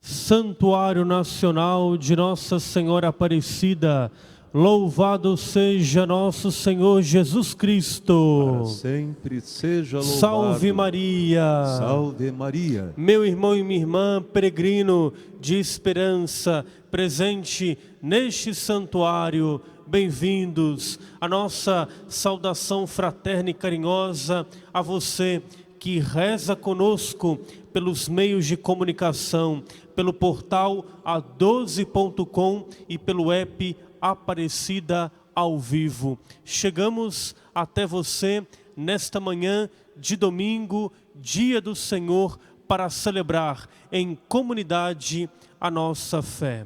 Santuário Nacional de Nossa Senhora Aparecida, louvado seja nosso Senhor Jesus Cristo. Para sempre seja louvado. Salve Maria. Salve Maria. Meu irmão e minha irmã, peregrino de esperança, presente neste santuário, bem-vindos. A nossa saudação fraterna e carinhosa a você que reza conosco pelos meios de comunicação, pelo portal a12.com e pelo app Aparecida ao Vivo. Chegamos até você nesta manhã de domingo, dia do Senhor, para celebrar em comunidade a nossa fé.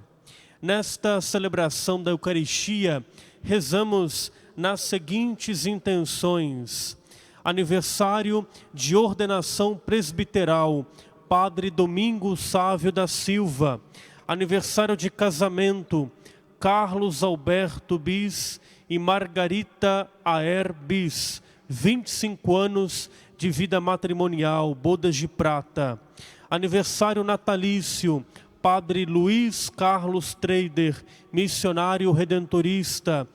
Nesta celebração da Eucaristia, rezamos nas seguintes intenções: aniversário de ordenação presbiteral, Padre Domingos Sávio da Silva. Aniversário de casamento, Carlos Alberto Bis e Margarita Aer Bis. 25 anos de vida matrimonial, bodas de prata. Aniversário natalício, Padre Luiz Carlos Trader, missionário redentorista.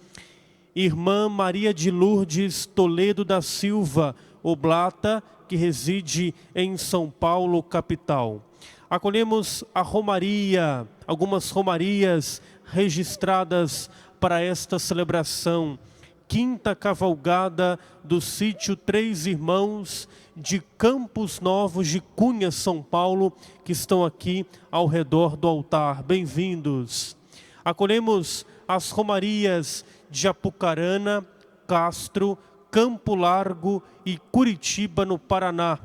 Irmã Maria de Lourdes Toledo da Silva, oblata, que reside em São Paulo, capital. Acolhemos a romaria, algumas romarias registradas para esta celebração. Quinta cavalgada do sítio Três Irmãos de Campos Novos de Cunha, São Paulo, que estão aqui ao redor do altar. Bem-vindos. Acolhemos as romarias de Apucarana, Castro, Campo Largo e Curitiba, no Paraná,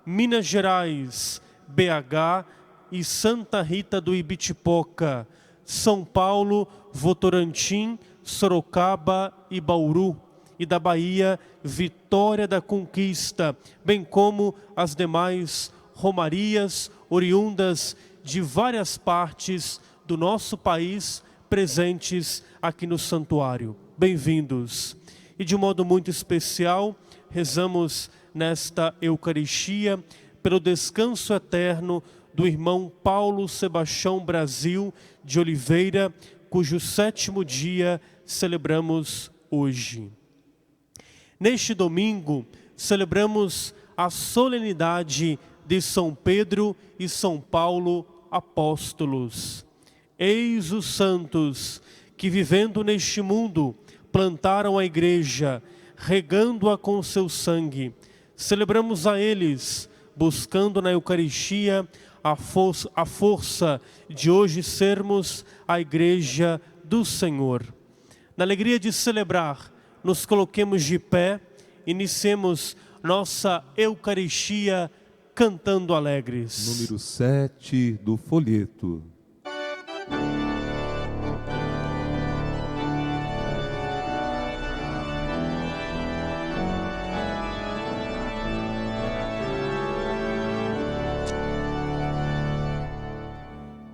Minas Gerais, BH e Santa Rita do Ibitipoca, São Paulo, Votorantim, Sorocaba e Bauru, e da Bahia, Vitória da Conquista, bem como as demais romarias oriundas de várias partes do nosso país, presentes aqui no santuário. Bem-vindos. E de modo muito especial, rezamos nesta Eucaristia pelo descanso eterno do irmão Paulo Sebastião Brasil de Oliveira, cujo 7º dia celebramos hoje. Neste domingo, celebramos a solenidade de São Pedro e São Paulo apóstolos. Eis os santos que, vivendo neste mundo, plantaram a igreja, regando-a com seu sangue. Celebramos a eles, buscando na Eucaristia a força de hoje sermos a igreja do Senhor. Na alegria de celebrar, nos coloquemos de pé, iniciemos nossa Eucaristia cantando alegres. Número 7 do folheto.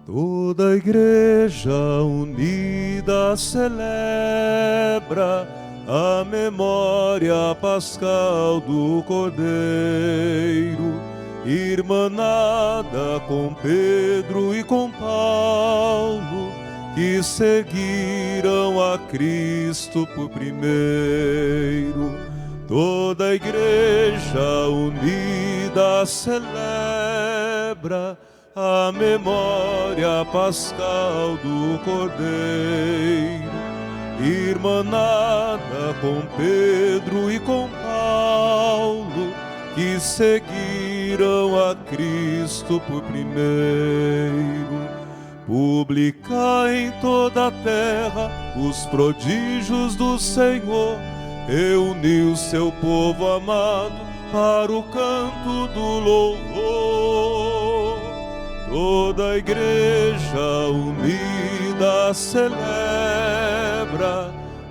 Toda a igreja unida celebra a memória pascal do Cordeiro, irmanada com Pedro e com Paulo, que seguiram a Cristo por primeiro. Toda a igreja unida celebra a memória pascal do Cordeiro, irmanada com Pedro e com Paulo, que seguiram a Cristo por primeiro. Publicai em toda a terra os prodígios do Senhor, reuniu seu povo amado para o canto do louvor. Toda a igreja unida celebra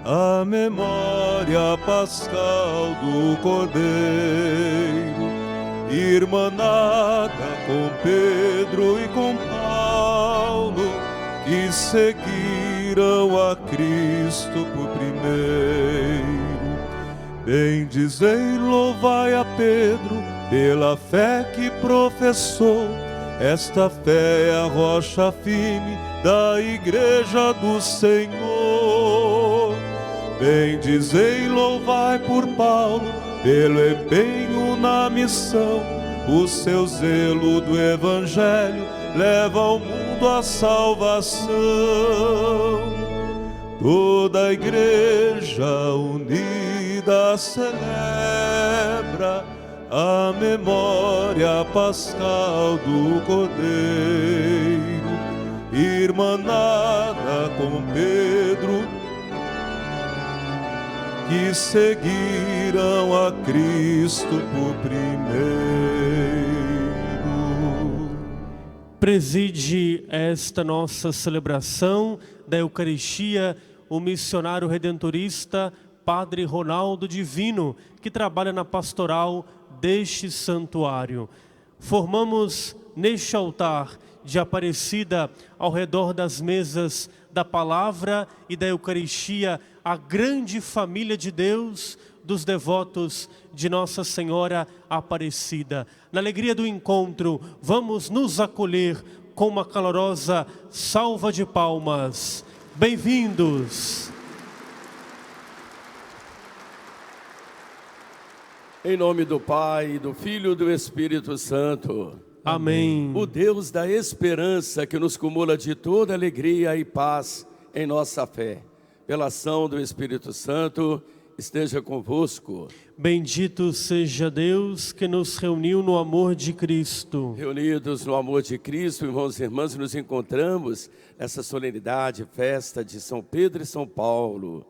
a memória pascal do Cordeiro, irmanada com Pedro e com Paulo, que seguiram a Cristo por primeiro. Bendizei e louvai a Pedro pela fé que professou. Esta fé é a rocha firme da igreja do Senhor. Bendizei e louvai por Paulo pelo empenho na missão. O seu zelo do evangelho leva ao mundo a salvação. Toda a igreja unida celebra a memória pascal do Cordeiro, irmanada com Pedro, que seguiram a Cristo por primeiro. Preside esta nossa celebração da Eucaristia o missionário redentorista Padre Ronaldo Divino, que trabalha na pastoral deste santuário. Formamos neste altar de Aparecida, ao redor das mesas da palavra e da Eucaristia, a grande família de Deus, dos devotos de Nossa Senhora Aparecida. Na alegria do encontro, vamos nos acolher com uma calorosa salva de palmas. Bem-vindos! Em nome do Pai, do Filho e do Espírito Santo. Amém. O Deus da esperança que nos cumula de toda alegria e paz em nossa fé, pela ação do Espírito Santo, esteja convosco. Bendito seja Deus que nos reuniu no amor de Cristo. Reunidos no amor de Cristo, irmãos e irmãs, nos encontramos nessa solenidade, festa de São Pedro e São Paulo.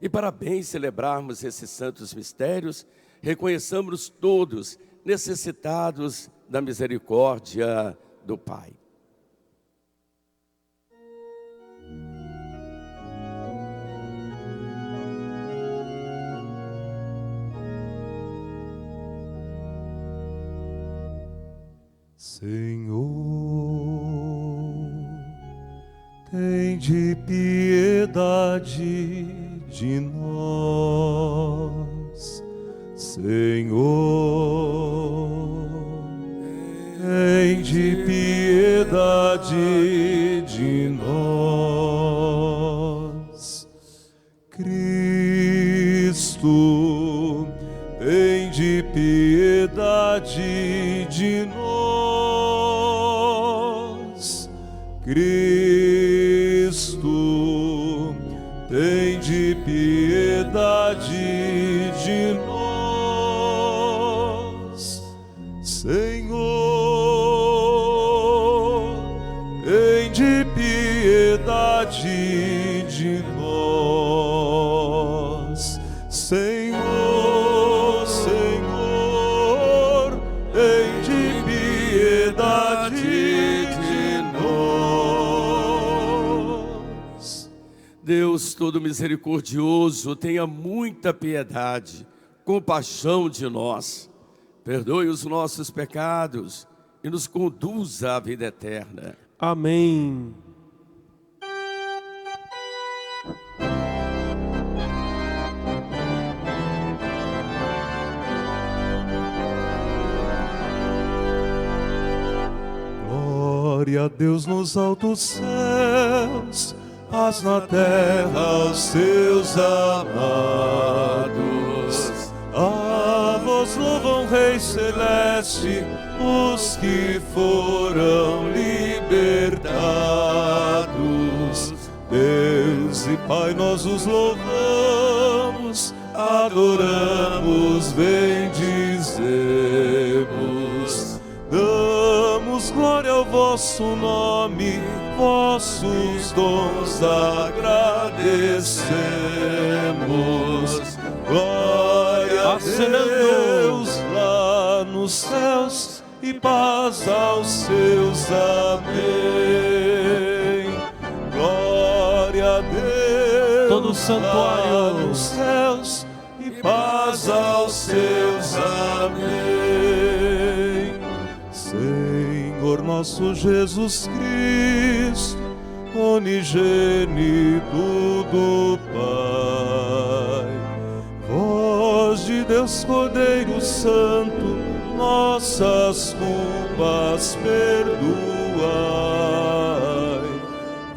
E para bem celebrarmos esses santos mistérios, reconheçamos todos necessitados da misericórdia do Pai. Senhor, tende piedade de nós. Senhor, tende piedade de nós. Cristo, tende piedade de nós. Cristo, tende piedade de nós. Senhor, tende piedade de nós. Senhor, Senhor, tende piedade de nós. Deus todo misericordioso, tenha muita piedade, compaixão de nós. Perdoe os nossos pecados e nos conduza à vida eterna. Amém. Glória a Deus nos altos céus, paz na terra aos seus amados. A vós louvam, Rei Celeste, os que foram libertados. Deus e Pai, nós os louvamos, adoramos, bendizemos. Damos glória ao vosso nome, vossos dons agradecemos. Glória a Deus lá nos céus e paz aos seus. Amém. Glória a Deus. Todo o santuário nos céus e paz aos seus. Amém. Senhor nosso Jesus Cristo, unigênito do Pai, voz de Deus Cordeiro Santo, nossas culpas perdoai.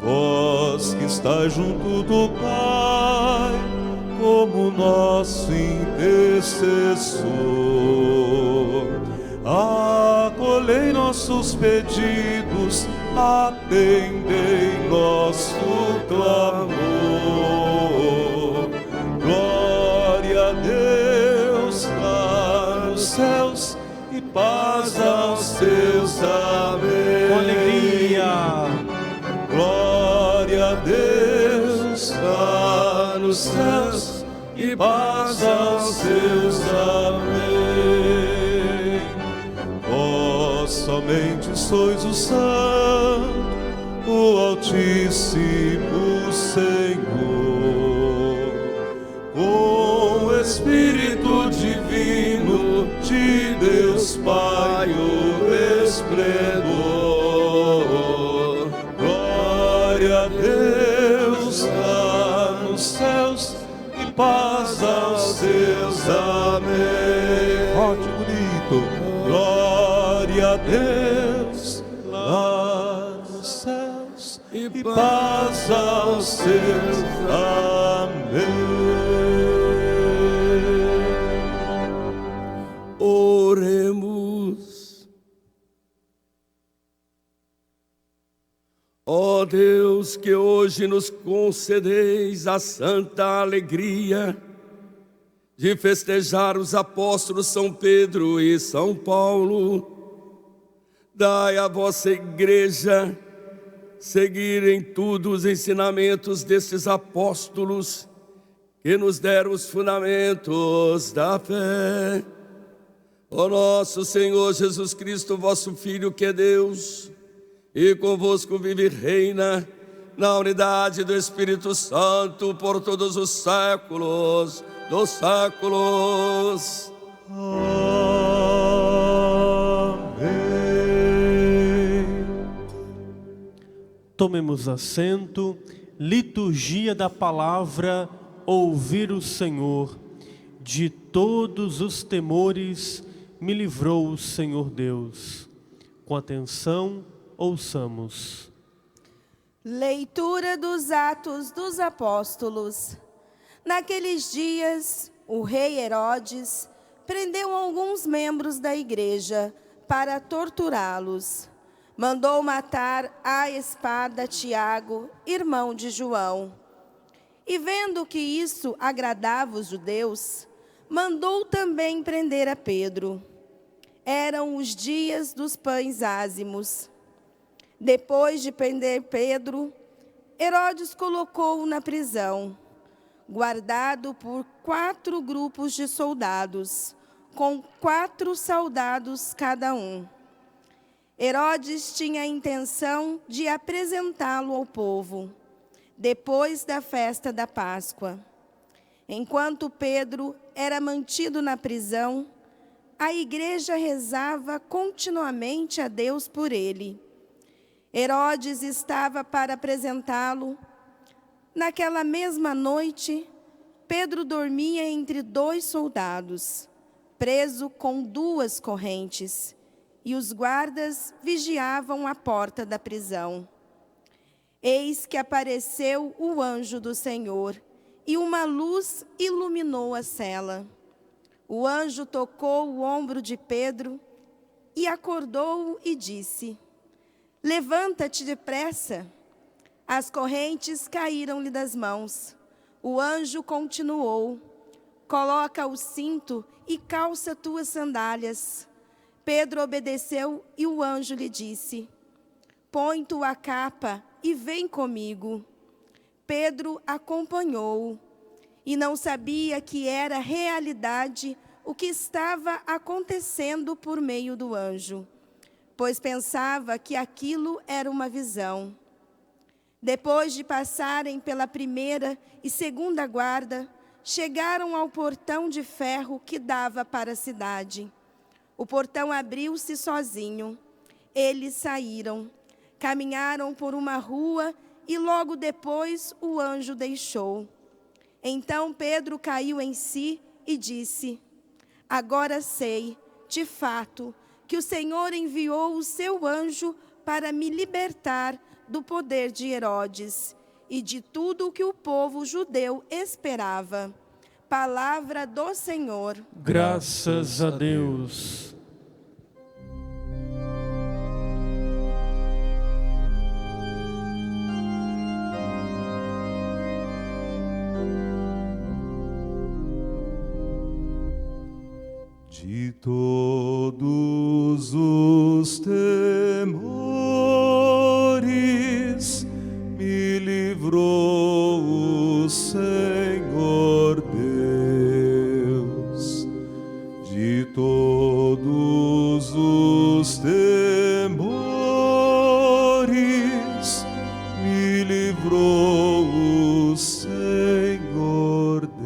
Vós que estáis junto do Pai, como nosso intercessor, acolhei nossos pedidos, atendei nosso clamor. Glória a Deus lá nos céus e paz aos seus. Amém. Com alegria. Glória a Deus lá nos céus e paz aos seus. Amém. Vós somente sois o Santo, o Altíssimo Senhor, com o Espírito Divino de Deus Pai, o esplendor. Glória a Deus lá nos céus e paz aos seus. Amém. Forte, bonito. Glória a Deus lá nos céus e paz aos seus. Amém. Oremos. Ó Deus, que hoje nos concedeis a santa alegria de festejar os apóstolos São Pedro e São Paulo, dai à vossa igreja seguir em tudo os ensinamentos destes apóstolos que nos deram os fundamentos da fé. Ó nosso Senhor Jesus Cristo, vosso Filho, que é Deus, e convosco vive e reina na unidade do Espírito Santo por todos os séculos dos séculos. Amém. Tomemos assento. Liturgia da palavra, ouvir o Senhor. De todos os temores me livrou o Senhor Deus. Com atenção, ouçamos. Leitura dos Atos dos Apóstolos. Naqueles dias, o rei Herodes prendeu alguns membros da igreja para torturá-los. Mandou matar à espada Tiago, irmão de João. E vendo que isso agradava os judeus, mandou também prender a Pedro. Eram os dias dos pães ázimos. Depois de prender Pedro, Herodes colocou-o na prisão, guardado por 4 grupos de soldados, com 4 soldados cada um. Herodes tinha a intenção de apresentá-lo ao povo, depois da festa da Páscoa. Enquanto Pedro era mantido na prisão, a igreja rezava continuamente a Deus por ele. Herodes estava para apresentá-lo. Naquela mesma noite, Pedro dormia entre 2 soldados, preso com 2 correntes, e os guardas vigiavam a porta da prisão. Eis que apareceu o anjo do Senhor, e uma luz iluminou a cela. O anjo tocou o ombro de Pedro e acordou-o e disse: levanta-te depressa. As correntes caíram-lhe das mãos. O anjo continuou: coloca o cinto e calça tuas sandálias. Pedro obedeceu e o anjo lhe disse: põe tua capa e vem comigo. Pedro acompanhou-o e não sabia que era realidade o que estava acontecendo por meio do anjo. pois pensava que aquilo era uma visão. Depois de passarem pela primeira e segunda guarda, chegaram ao portão de ferro que dava para a cidade. O portão abriu-se sozinho. Eles saíram, caminharam por uma rua e logo depois o anjo deixou. Então Pedro caiu em si e disse: agora sei, de fato, que o Senhor enviou o seu anjo para me libertar do poder de Herodes e de tudo o que o povo judeu esperava. Palavra do Senhor. Graças a Deus. De todos os temores me livrou o Senhor Deus. De todos os temores me livrou o Senhor Deus.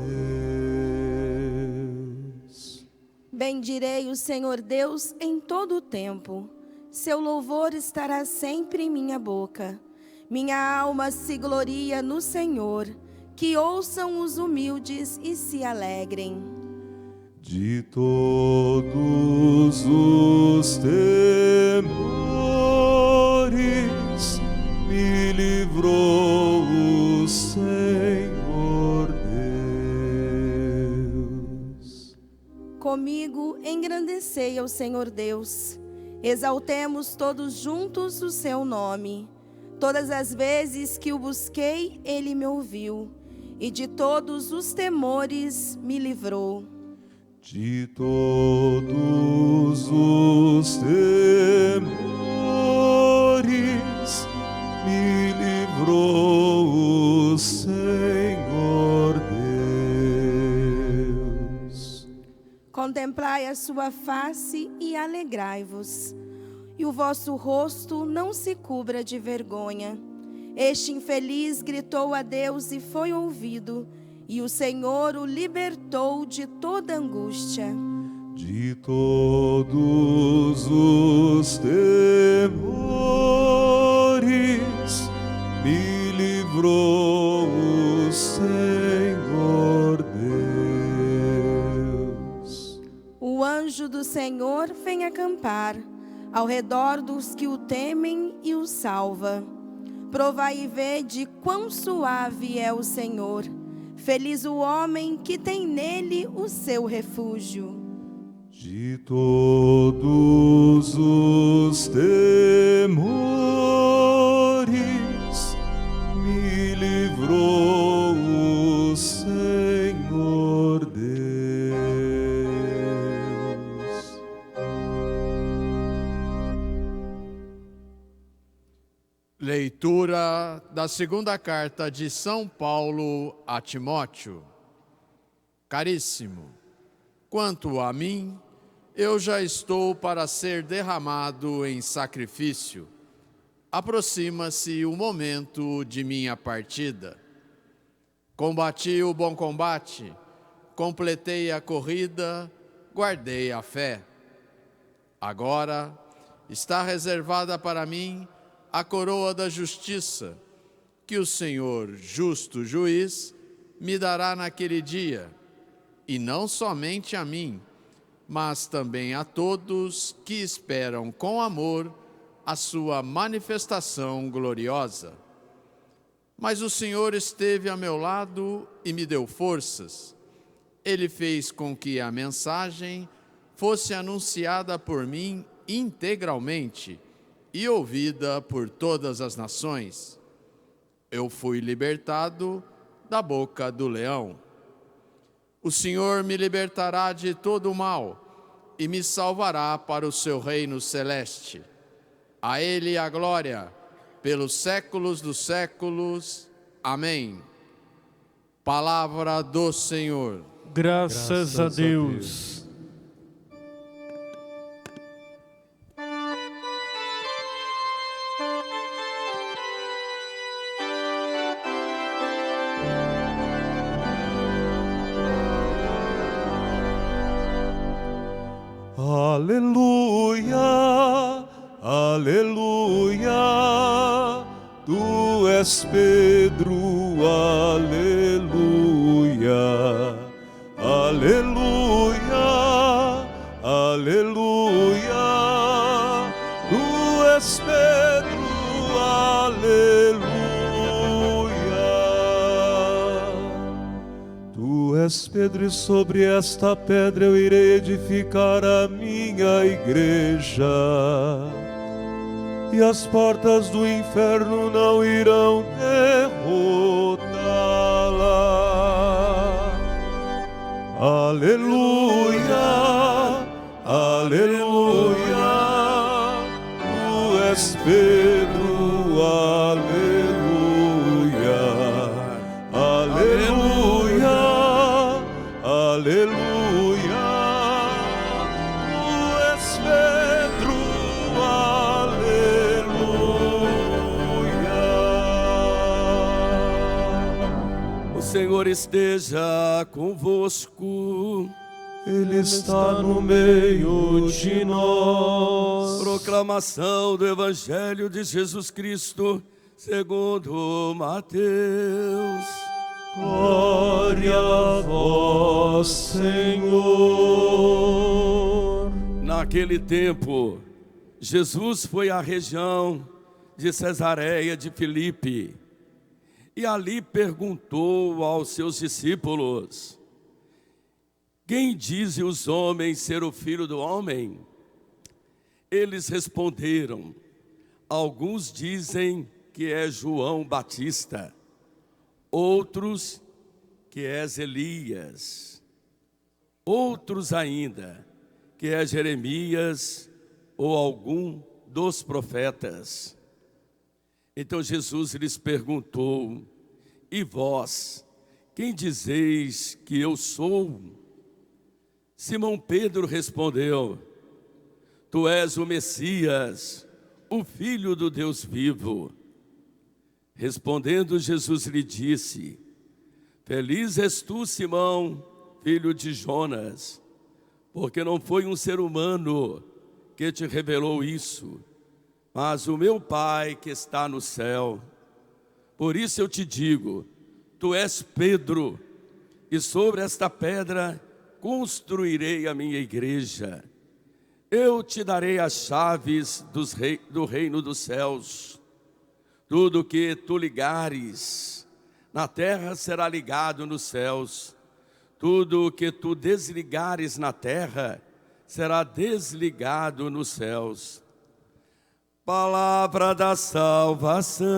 Bendirei o Senhor Deus em todo o tempo. Seu louvor estará sempre em minha boca. Minha alma se gloria no Senhor. Que ouçam os humildes e se alegrem. De todos os temores me livrou o Senhor Deus. Comigo engrandecei ao Senhor Deus. Exaltemos todos juntos o seu nome. Todas as vezes que o busquei, ele me ouviu, e de todos os temores me livrou. De todos os temores me livrou o Senhor Deus. Contemplai a sua face e alegrai-vos, e o vosso rosto não se cubra de vergonha. Este infeliz gritou a Deus e foi ouvido, e o Senhor o libertou de toda angústia. De todos os temores me livrou o Senhor Deus. O anjo do Senhor vem acampar ao redor dos que o temem e o salva. Provai e vede quão suave é o Senhor. Feliz o homem que tem nele o seu refúgio. De todos os temores me livrou o Senhor Deus. Leitura da segunda carta de São Paulo a Timóteo. Caríssimo, quanto a mim, eu já estou para ser derramado em sacrifício. Aproxima-se o momento de minha partida. Combati o bom combate, completei a corrida, guardei a fé. Agora está reservada para mim a coroa da justiça, que o Senhor, justo juiz, me dará naquele dia, e não somente a mim, mas também a todos que esperam com amor a sua manifestação gloriosa. Mas o Senhor esteve a meu lado e me deu forças. Ele fez com que a mensagem fosse anunciada por mim integralmente e ouvida por todas as nações. Eu fui libertado da boca do leão. O Senhor me libertará de todo o mal e me salvará para o seu reino celeste. A Ele a glória, pelos séculos dos séculos. Amém. Palavra do Senhor. Graças a Deus. Aleluia, aleluia, tu és Pedro, aleluia, aleluia, aleluia, tu és Pedro, aleluia. Tu és Pedro, e sobre esta pedra eu irei edificar a minha igreja, e as portas do inferno não irão derrotá-la. Aleluia, aleluia, tu és Pedro, aleluia, aleluia, aleluia, tu és Pedro, aleluia. O Senhor esteja convosco. Ele está no meio de nós. Proclamação do Evangelho de Jesus Cristo, segundo Mateus. Glória a vós, Senhor. Naquele tempo, Jesus foi à região de Cesareia de Filipe e ali perguntou aos seus discípulos: quem dizem os homens ser o Filho do Homem? Eles responderam: alguns dizem que é João Batista, outros que é Elias, outros ainda que é Jeremias ou algum dos profetas. Então Jesus lhes perguntou: e vós, quem dizeis que eu sou? Simão Pedro respondeu: tu és o Messias, o Filho do Deus vivo. Respondendo, Jesus lhe disse: feliz és tu, Simão, filho de Jonas, porque não foi um ser humano que te revelou isso, mas o meu Pai que está no céu. Por isso eu te digo, tu és Pedro, e sobre esta pedra construirei a minha igreja. Eu te darei as chaves do reino dos céus. Tudo que tu ligares na terra será ligado nos céus. Tudo que tu desligares na terra será desligado nos céus. Palavra da salvação.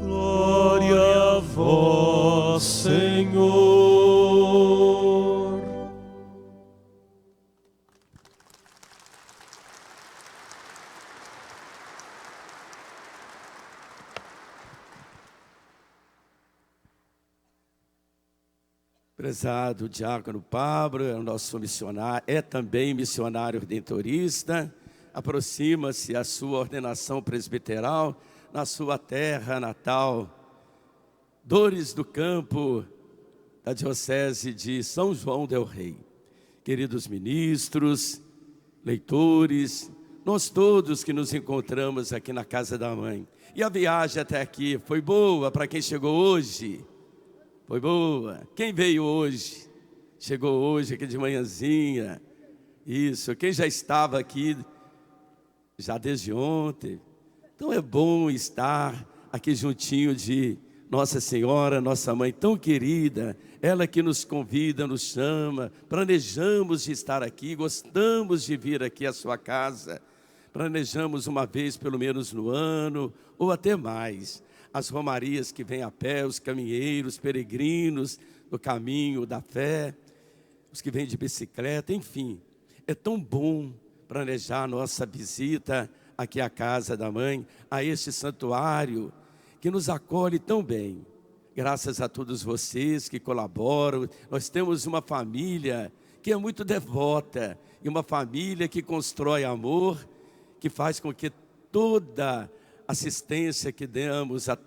Glória a vós, Senhor. Prezado diácono Pablo, é o nosso missionário, é também missionário redentorista. Aproxima-se a sua ordenação presbiteral na sua terra natal, Dores do Campo, da Diocese de São João del Rei. Queridos ministros, leitores, nós todos que nos encontramos aqui na casa da mãe. E a viagem até aqui foi boa para quem chegou hoje? Foi boa. Quem veio hoje? Chegou hoje aqui de manhãzinha. Isso, quem já estava aqui já desde ontem. Então é bom estar aqui juntinho de Nossa Senhora, nossa mãe tão querida, ela que nos convida, nos chama, planejamos de estar aqui, gostamos de vir aqui à sua casa, planejamos uma vez pelo menos no ano, ou até mais, as romarias que vêm a pé, os caminheiros, peregrinos do caminho da fé, os que vêm de bicicleta, enfim, é tão bom planejar a nossa visita aqui à casa da mãe, a este santuário que nos acolhe tão bem. Graças a todos vocês que colaboram, nós temos uma família que é muito devota, e uma família que constrói amor, que faz com que toda assistência que damos a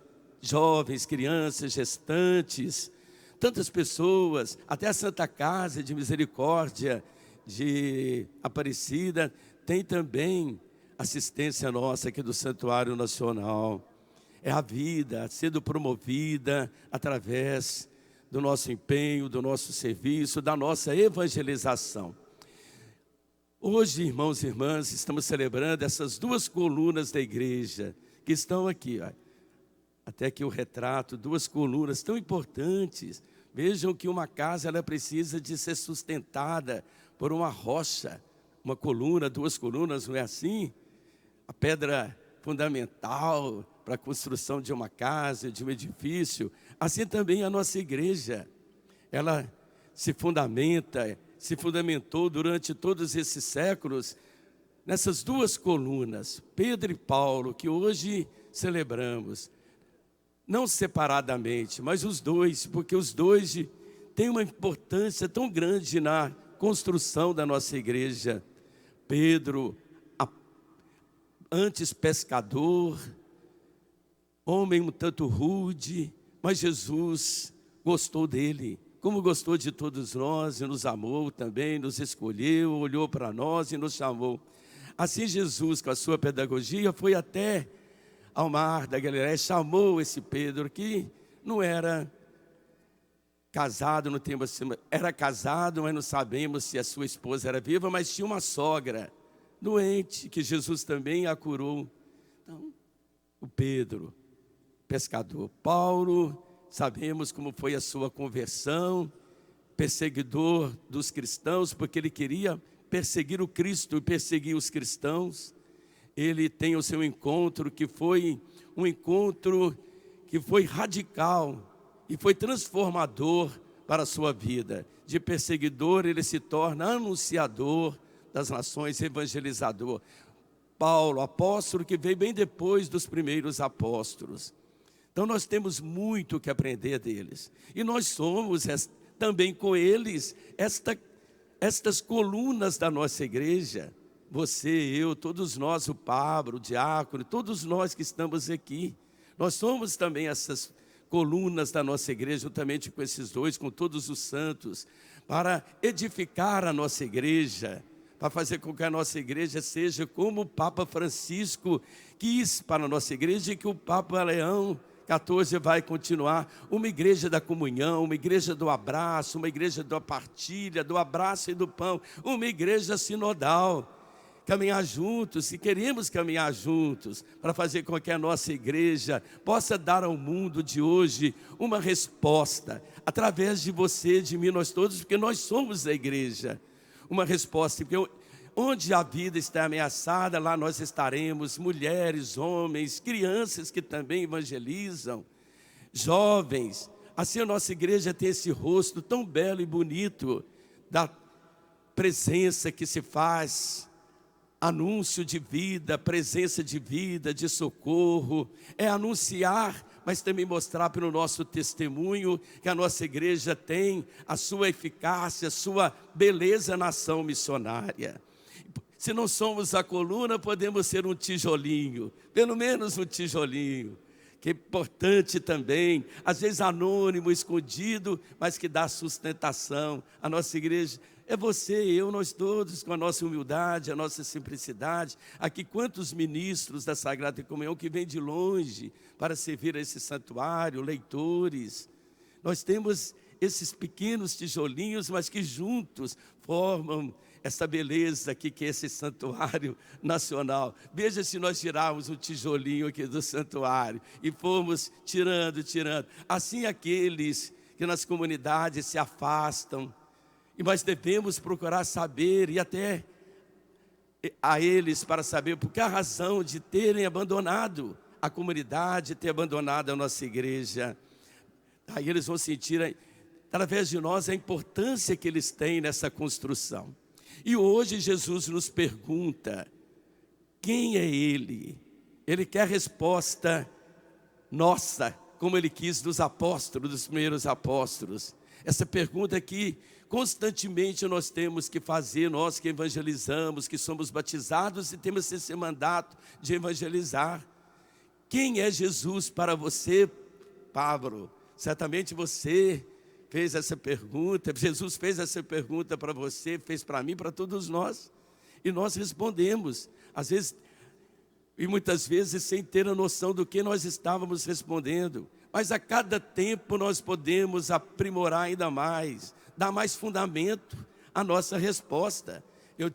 jovens, crianças, gestantes, tantas pessoas, até a Santa Casa de Misericórdia, de Aparecida, tem também assistência nossa aqui do Santuário Nacional. É a vida sendo promovida através do nosso empenho, do nosso serviço, da nossa evangelização. Hoje, irmãos e irmãs, estamos celebrando essas duas colunas da igreja que estão aqui, ó. Até aqui o retrato, duas colunas tão importantes. Vejam que uma casa ela precisa de ser sustentada por uma rocha, uma coluna, duas colunas, não é assim? A pedra fundamental para a construção de uma casa, de um edifício. Assim também a nossa igreja, ela se fundamentou durante todos esses séculos nessas duas colunas, Pedro e Paulo, que hoje celebramos. Não separadamente, mas os dois, porque os dois têm uma importância tão grande na construção da nossa igreja. Pedro, antes pescador, homem um tanto rude, mas Jesus gostou dele, como gostou de todos nós e nos amou também, nos escolheu, olhou para nós e nos chamou. Assim Jesus, com a sua pedagogia, foi até ao mar da Galileia, chamou esse Pedro, que não era casado, não temos, era casado, mas não sabemos se a sua esposa era viva, mas tinha uma sogra doente, que Jesus também a curou. Então, o Pedro, pescador. Paulo, sabemos como foi a sua conversão, perseguidor dos cristãos, porque ele queria perseguir o Cristo e perseguir os cristãos. Ele tem o seu encontro, que foi um encontro que foi radical e foi transformador para a sua vida. De perseguidor, ele se torna anunciador das nações, evangelizador. Paulo, apóstolo, que veio bem depois dos primeiros apóstolos. Então nós temos muito que aprender deles. E nós somos também com eles estas colunas da nossa igreja. Você, eu, todos nós, o Pablo, o diácono, todos nós que estamos aqui. Nós somos também essas colunas da nossa igreja, juntamente com esses dois, com todos os santos, para edificar a nossa igreja, para fazer com que a nossa igreja seja como o Papa Francisco quis para a nossa igreja, e que o Papa Leão XIV vai continuar, uma igreja da comunhão, uma igreja do abraço, uma igreja da partilha, do abraço e do pão, uma igreja sinodal. Caminhar juntos, e queremos caminhar juntos, para fazer com que a nossa igreja possa dar ao mundo de hoje uma resposta, através de você, de mim, nós todos, porque nós somos a igreja. Uma resposta, porque onde a vida está ameaçada, lá nós estaremos, mulheres, homens, crianças que também evangelizam, jovens. Assim a nossa igreja tem esse rosto tão belo e bonito, da presença que se faz, anúncio de vida, presença de vida, de socorro, é anunciar, mas também mostrar pelo nosso testemunho que a nossa igreja tem a sua eficácia, a sua beleza na ação missionária. Se não somos a coluna, podemos ser um tijolinho, pelo menos um tijolinho, que é importante também, às vezes anônimo, escondido, mas que dá sustentação. A nossa igreja é você, eu, nós todos, com a nossa humildade, a nossa simplicidade. Aqui quantos ministros da Sagrada Comunhão que vêm de longe para servir a esse santuário, leitores. Nós temos esses pequenos tijolinhos, mas que juntos formam essa beleza aqui que é esse santuário nacional. Veja se nós tirarmos um tijolinho aqui do santuário e formos tirando. Assim aqueles que nas comunidades se afastam, e nós devemos procurar saber, e até a eles para saber por que a razão de terem abandonado a comunidade, ter abandonado a nossa igreja. Aí eles vão sentir, através de nós, a importância que eles têm nessa construção. E hoje Jesus nos pergunta, quem é Ele? Ele quer resposta nossa, como Ele quis dos apóstolos, dos primeiros apóstolos. Essa pergunta que constantemente nós temos que fazer, nós que evangelizamos, que somos batizados e temos esse mandato de evangelizar. Quem é Jesus para você, Pablo? Certamente você, fez essa pergunta, Jesus fez essa pergunta para você, fez para mim, para todos nós. E nós respondemos, às vezes, e muitas vezes sem ter a noção do que nós estávamos respondendo. Mas a cada tempo nós podemos aprimorar ainda mais, dar mais fundamento à nossa resposta. Eu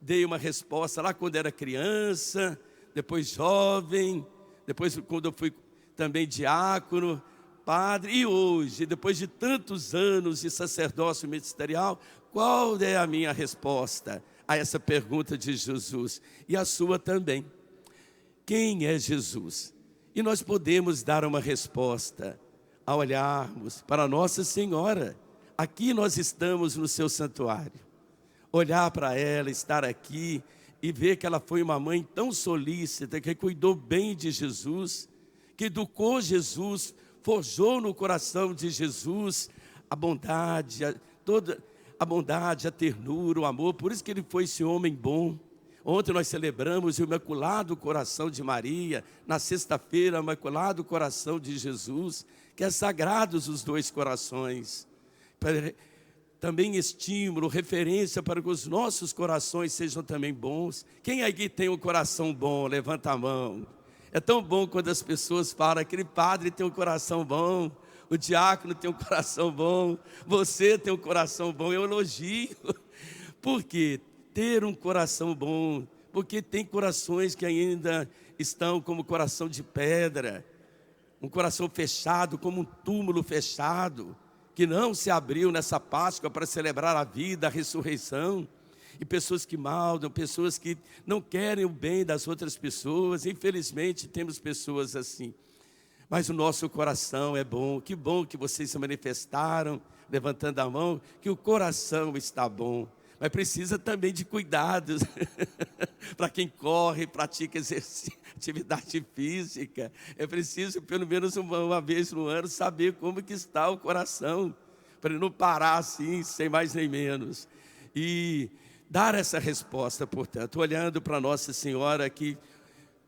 dei uma resposta lá quando era criança, depois jovem, depois quando eu fui também diácono, padre, e hoje, depois de tantos anos de sacerdócio ministerial, qual é a minha resposta a essa pergunta de Jesus? E a sua também. Quem é Jesus? E nós podemos dar uma resposta ao olharmos para Nossa Senhora. Aqui nós estamos no seu santuário. Olhar para ela, estar aqui e ver que ela foi uma mãe tão solícita, que cuidou bem de Jesus, que educou Jesus, forjou no coração de Jesus a bondade, toda a bondade, a ternura, o amor. Por isso que ele foi esse homem bom. Ontem nós celebramos o Imaculado Coração de Maria, na sexta-feira, o Imaculado Coração de Jesus, que é sagrados os dois corações. Também estímulo, referência para que os nossos corações sejam também bons. Quem aqui tem um coração bom? Levanta a mão. É tão bom quando as pessoas falam, aquele padre tem um coração bom, o diácono tem um coração bom, você tem um coração bom, eu elogio. Por quê? Ter um coração bom, porque tem corações que ainda estão como coração de pedra, um coração fechado, como um túmulo fechado, que não se abriu nessa Páscoa para celebrar a vida, a ressurreição, e pessoas que maldam, pessoas que não querem o bem das outras pessoas. Infelizmente temos pessoas assim, mas o nosso coração é bom. Que bom que vocês se manifestaram, levantando a mão, que o coração está bom. Mas precisa também de cuidados para quem corre, pratica atividade física. É preciso pelo menos uma vez no ano saber como que está o coração, para ele não parar assim, sem mais nem menos. E dar essa resposta, portanto, olhando para Nossa Senhora que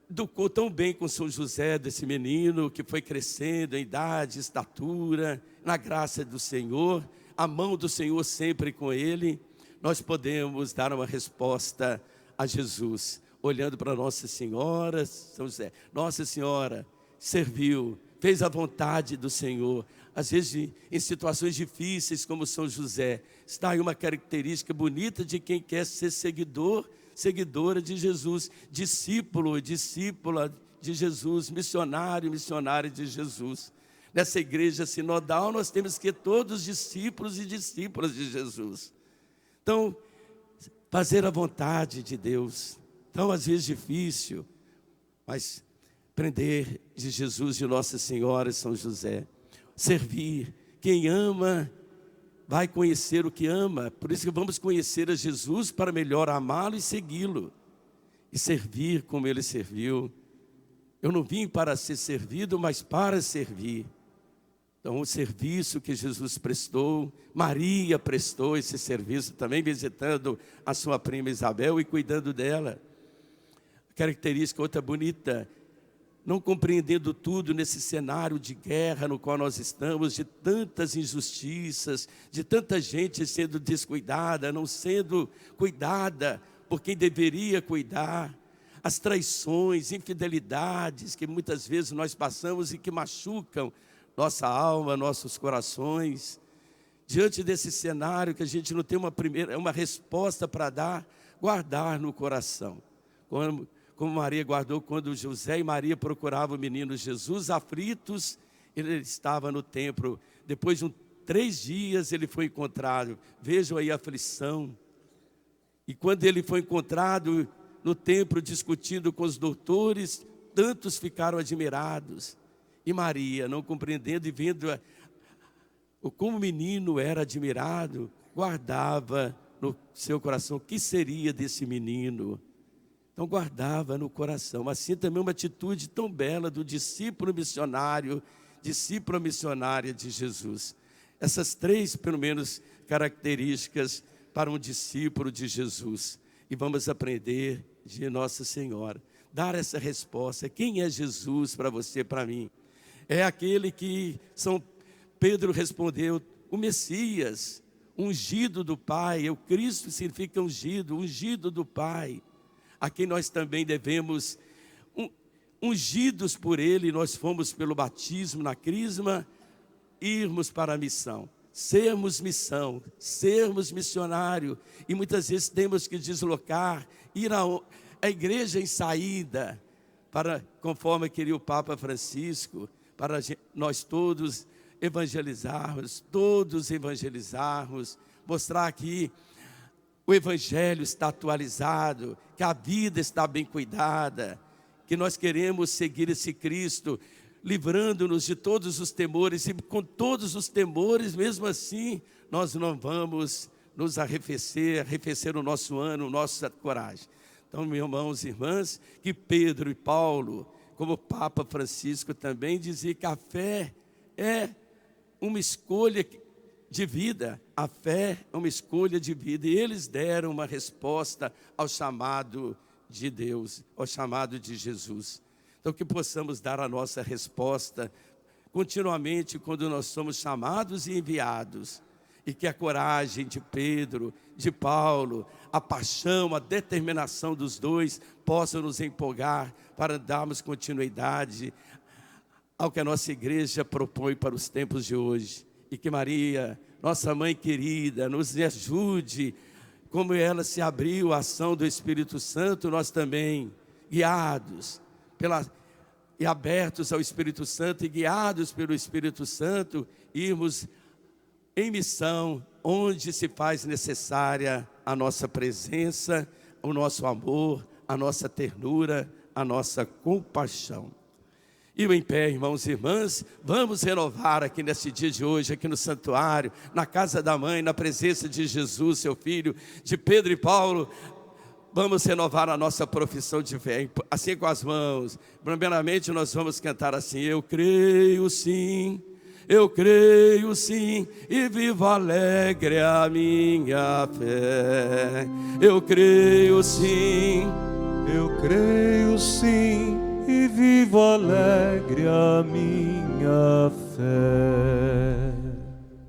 educou tão bem com São José, desse menino que foi crescendo em idade, estatura, na graça do Senhor, a mão do Senhor sempre com ele. Nós podemos dar uma resposta a Jesus, olhando para Nossa Senhora, São José. Nossa Senhora serviu, fez a vontade do Senhor. Às vezes, em situações difíceis como São José, está aí uma característica bonita de quem quer ser seguidor, seguidora de Jesus, discípulo, discípula de Jesus, missionário, missionária de Jesus. Nessa igreja sinodal, nós temos que ser todos discípulos e discípulas de Jesus. Então, fazer a vontade de Deus, tão às vezes difícil, mas aprender de Jesus, de Nossa Senhora e São José. Servir, quem ama vai conhecer o que ama, por isso que vamos conhecer a Jesus para melhor amá-lo e segui-lo. E servir como ele serviu. Eu não vim para ser servido, mas para servir. Então, o serviço que Jesus prestou, Maria prestou esse serviço também, visitando a sua prima Isabel e cuidando dela. Característica outra bonita, não compreendendo tudo nesse cenário de guerra no qual nós estamos, de tantas injustiças, de tanta gente sendo descuidada, não sendo cuidada por quem deveria cuidar, as traições, infidelidades que muitas vezes nós passamos e que machucam nossa alma, nossos corações. Diante desse cenário que a gente não tem uma resposta para dar, guardar no coração. Como Maria guardou quando José e Maria procuravam o menino Jesus, aflitos, ele estava no templo. Depois de 3 dias ele foi encontrado. Vejam aí a aflição. E quando ele foi encontrado no templo discutindo com os doutores, tantos ficaram admirados. E Maria, não compreendendo e vendo como o menino era admirado, guardava no seu coração o que seria desse menino. Então guardava no coração. Assim também uma atitude tão bela do discípulo missionário, discípula missionária de Jesus. Essas 3, pelo menos, características para um discípulo de Jesus. E vamos aprender de Nossa Senhora. Dar essa resposta. Quem é Jesus para você, para mim? É aquele que São Pedro respondeu o Messias, ungido do Pai. O Cristo significa ungido, ungido do Pai, a quem nós também devemos, ungidos por Ele, nós fomos pelo batismo na crisma, irmos para a missão. Sermos missão, sermos missionário, e muitas vezes temos que deslocar, ir à igreja em saída, para, conforme queria o Papa Francisco, para nós todos evangelizarmos, mostrar que o Evangelho está atualizado, que a vida está bem cuidada, que nós queremos seguir esse Cristo, livrando-nos de todos os temores, e com todos os temores, mesmo assim, nós não vamos nos arrefecer o nosso ano, nossa coragem. Então, meus irmãos e irmãs, que Pedro e Paulo, como o Papa Francisco também dizia, que a fé é uma escolha de vida, a fé é uma escolha de vida, e eles deram uma resposta ao chamado de Deus, ao chamado de Jesus. Então, que possamos dar a nossa resposta continuamente quando nós somos chamados e enviados, e que a coragem de Pedro, de Paulo, a paixão, a determinação dos dois possam nos empolgar para darmos continuidade ao que a nossa igreja propõe para os tempos de hoje. E que Maria, nossa mãe querida, nos ajude, como ela se abriu à ação do Espírito Santo, nós também, guiados e abertos ao Espírito Santo e guiados pelo Espírito Santo, irmos em missão, onde se faz necessária a nossa presença, o nosso amor, a nossa ternura, a nossa compaixão. E em pé, irmãos e irmãs, vamos renovar aqui nesse dia de hoje, aqui no santuário, na casa da mãe, na presença de Jesus, seu Filho, de Pedro e Paulo. Vamos renovar a nossa profissão de fé, assim com as mãos. Primeiramente nós vamos cantar assim: eu creio sim, e vivo alegre a minha fé. Eu creio sim, e vivo alegre a minha fé.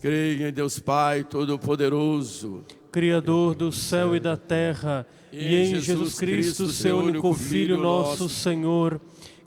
Creio em Deus Pai Todo-Poderoso, Criador do céu e da terra, e em Jesus Cristo, seu único Filho, nosso Senhor,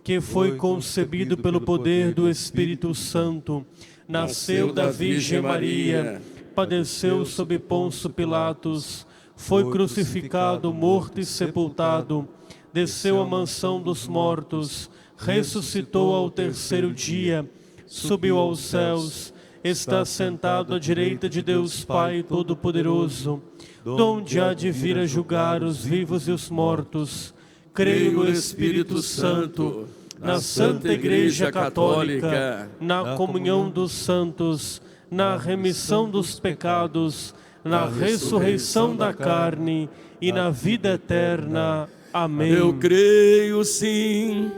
que foi concebido pelo poder do Espírito Santo, nasceu da Virgem Maria, padeceu sob Pôncio Pilatos, foi crucificado, morto e sepultado, desceu à mansão dos mortos, ressuscitou ao terceiro dia, subiu aos céus, está sentado à direita de Deus Pai Todo-Poderoso, donde há de vir a julgar os vivos e os mortos. Creio no Espírito Santo, na Santa Igreja Católica, na comunhão dos santos, na remissão dos pecados, na ressurreição da carne e na vida eterna. Amém. Eu creio sim,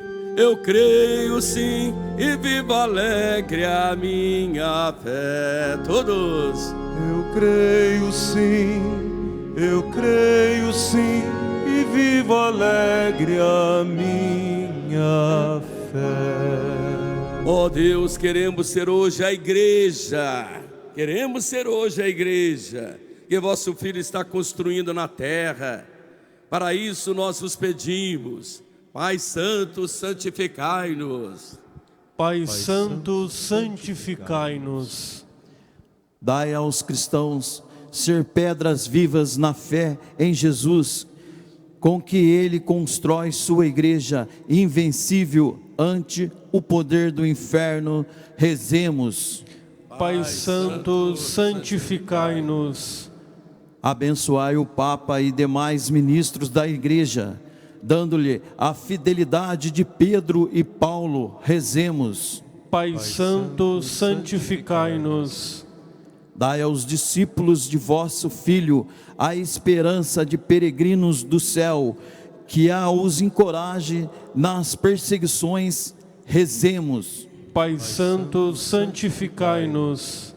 e vivo alegre a minha fé. Todos. Eu creio sim, e vivo alegre a minha fé. Ó Deus, queremos ser hoje a igreja, que vosso Filho está construindo na terra. Para isso nós os pedimos. Pai Santo, santificai-nos. Pai Santo, santificai-nos. Dai aos cristãos ser pedras vivas na fé em Jesus, com que Ele constrói sua igreja invencível ante o poder do inferno. Rezemos. Pai Santo, santificai-nos. Abençoai o Papa e demais ministros da igreja, dando-lhe a fidelidade de Pedro e Paulo. Rezemos. Pai Santo, santificai-nos. Dai aos discípulos de vosso Filho a esperança de peregrinos do céu, que a os encoraje nas perseguições. Rezemos. Pai Santo, santificai-nos.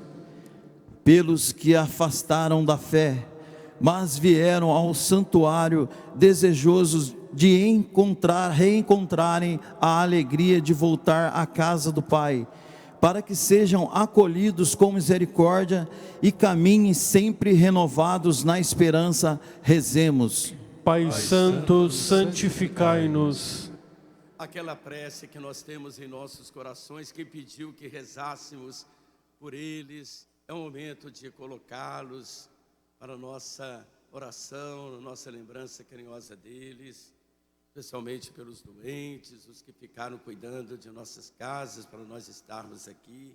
Pelos que afastaram da fé, mas vieram ao santuário desejosos de reencontrarem a alegria de voltar à casa do Pai, para que sejam acolhidos com misericórdia e caminhem sempre renovados na esperança. Rezemos. Pai Santo, santificai-nos. Aquela prece que nós temos em nossos corações, que pediu que rezássemos por eles, é o momento de colocá-los para a nossa oração, nossa lembrança carinhosa deles, especialmente pelos doentes, os que ficaram cuidando de nossas casas, para nós estarmos aqui.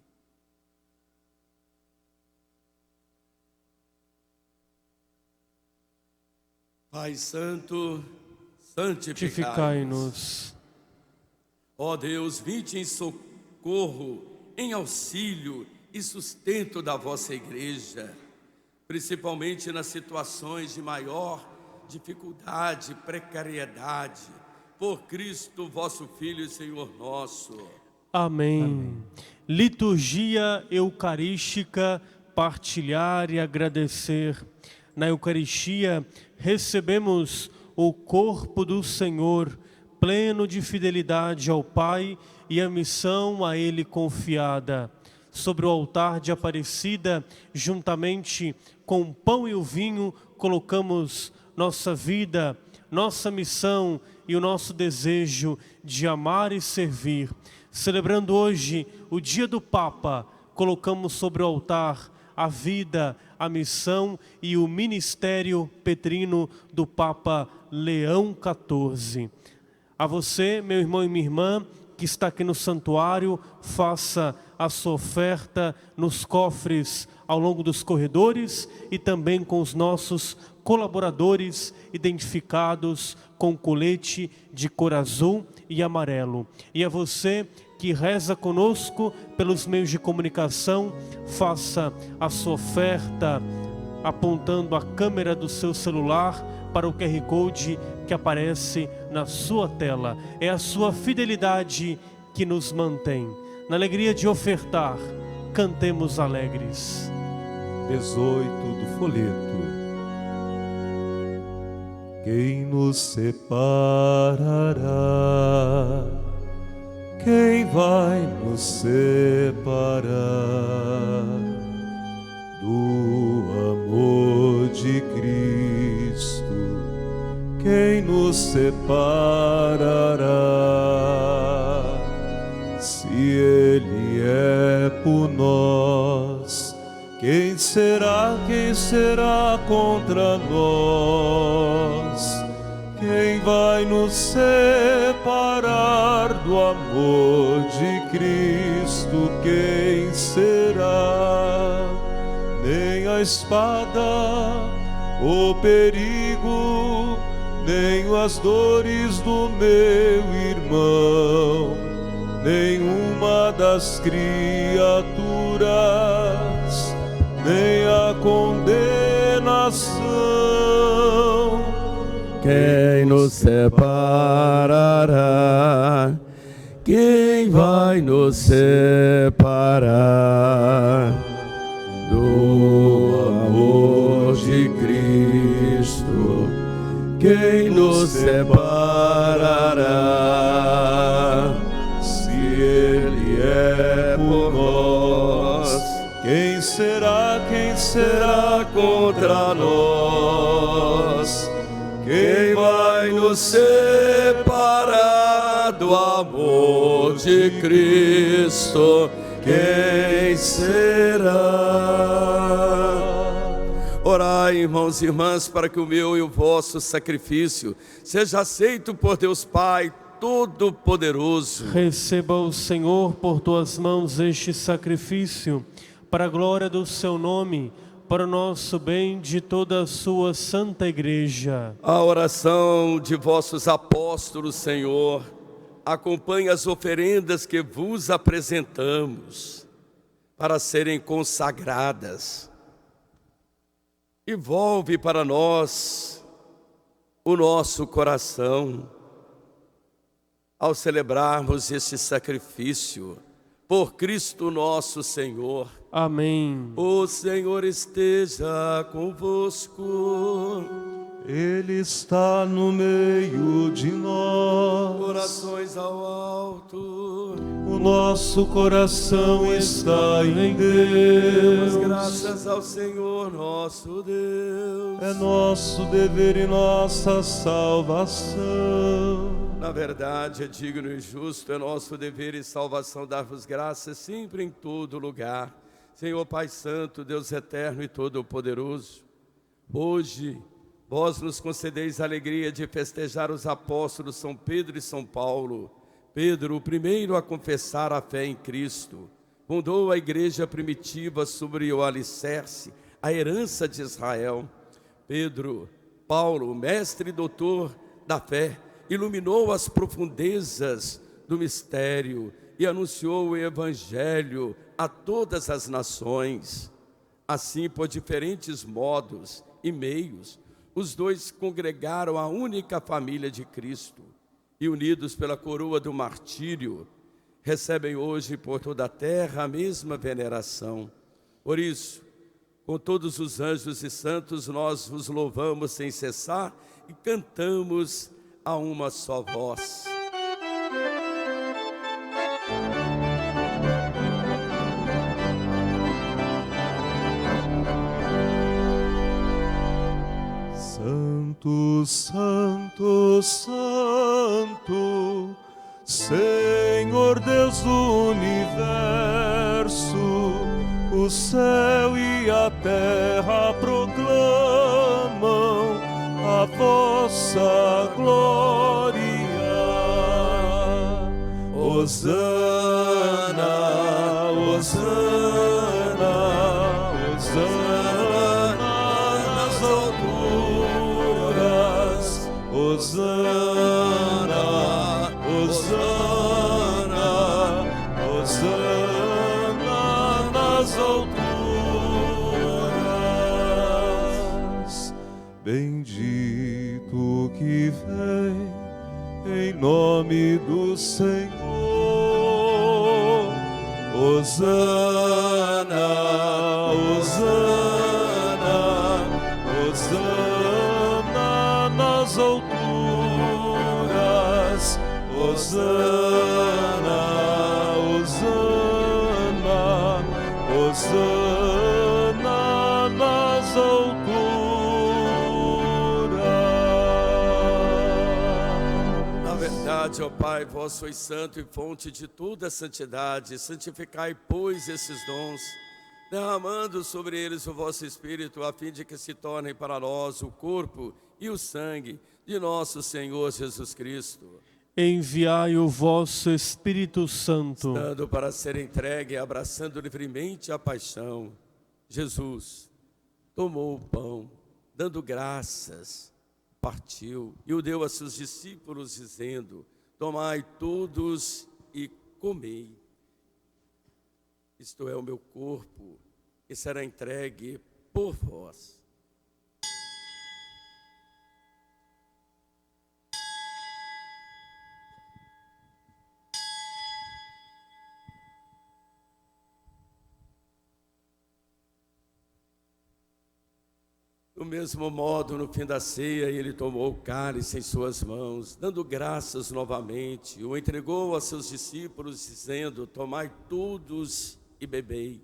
Pai Santo, santificai-nos. Ó Deus, vinde em socorro, em auxílio e sustento da vossa igreja, principalmente nas situações de maior dificuldade, precariedade, por Cristo, vosso Filho e Senhor nosso. Amém. Amém. Liturgia eucarística, partilhar e agradecer. Na Eucaristia, recebemos o corpo do Senhor, pleno de fidelidade ao Pai e a missão a Ele confiada. Sobre o altar de Aparecida, juntamente com o pão e o vinho, colocamos nossa vida, nossa missão e o nosso desejo de amar e servir. Celebrando hoje o dia do Papa, colocamos sobre o altar a vida, a missão e o ministério petrino do Papa Leão XIV. A você, meu irmão e minha irmã, que está aqui no santuário, faça a sua oferta nos cofres ao longo dos corredores e também com os nossos colaboradores identificados com colete de cor azul e amarelo. E a você que reza conosco pelos meios de comunicação, faça a sua oferta apontando a câmera do seu celular para o QR Code que aparece na sua tela. É a sua fidelidade que nos mantém. Na alegria de ofertar, cantemos alegres. 18 do folheto. Quem nos separará? Quem vai nos separar do amor de Cristo? Quem nos separará? Se Ele é por nós, quem será contra nós? Quem vai nos separar do amor de Cristo? Quem será? Nem a espada, o perigo, nem as dores do meu irmão, nenhuma das criaturas, nem a condenação. Quem nos separará? Quem vai nos separar do amor de Cristo? Quem nos separará? Se Ele é por nós, quem será contra nós? Quem vai nos separar do amor de Cristo? Quem será? Orai, irmãos e irmãs, para que o meu e o vosso sacrifício seja aceito por Deus Pai Todo-Poderoso. Receba o Senhor por tuas mãos este sacrifício, para a glória do seu nome, para o nosso bem de toda a sua santa igreja. A oração de vossos apóstolos, Senhor, acompanha as oferendas que vos apresentamos para serem consagradas. E volve para nós o nosso coração ao celebrarmos este sacrifício por Cristo nosso Senhor. Amém. O Senhor esteja convosco. Ele está no meio de nós. Corações ao alto. O nosso coração está em Deus. Graças ao Senhor nosso Deus. É nosso dever e nossa salvação. Na verdade, é digno e justo, é nosso dever e salvação dar-vos graças sempre em todo lugar. Senhor Pai Santo, Deus eterno e todo-poderoso, hoje vós nos concedeis a alegria de festejar os apóstolos São Pedro e São Paulo. Pedro, o primeiro a confessar a fé em Cristo, fundou a igreja primitiva sobre o alicerce, a herança de Israel. Pedro, Paulo, mestre e doutor da fé, iluminou as profundezas do mistério e anunciou o Evangelho a todas as nações. Assim, por diferentes modos e meios, os dois congregaram a única família de Cristo e, unidos pela coroa do martírio, recebem hoje por toda a terra a mesma veneração. Por isso, com todos os anjos e santos, nós vos louvamos sem cessar e cantamos a uma só voz. Santo, Santo, Santo, Senhor Deus do universo, o céu e a terra proclamam a vossa glória. Hosana, Hosana, Hosana nas alturas. Hosana, Hosana, Hosana nas alturas. Bendito que vem em nome do Senhor. Hosana, Hosana, Hosana nas alturas. Hosana, Hosana, Hosana nas alturas. Ó Pai, vós sois santo e fonte de toda santidade, santificai, pois, esses dons, derramando sobre eles o vosso Espírito, a fim de que se tornem para nós o corpo e o sangue de nosso Senhor Jesus Cristo. Enviai o vosso Espírito Santo, dando para ser entregue e abraçando livremente a paixão. Jesus tomou o pão, dando graças, partiu e o deu a seus discípulos, dizendo: tomai todos e comei. Isto é o meu corpo, que será entregue por vós. Do mesmo modo, no fim da ceia, ele tomou o cálice em suas mãos, dando graças novamente, o entregou a seus discípulos, dizendo: tomai todos e bebei.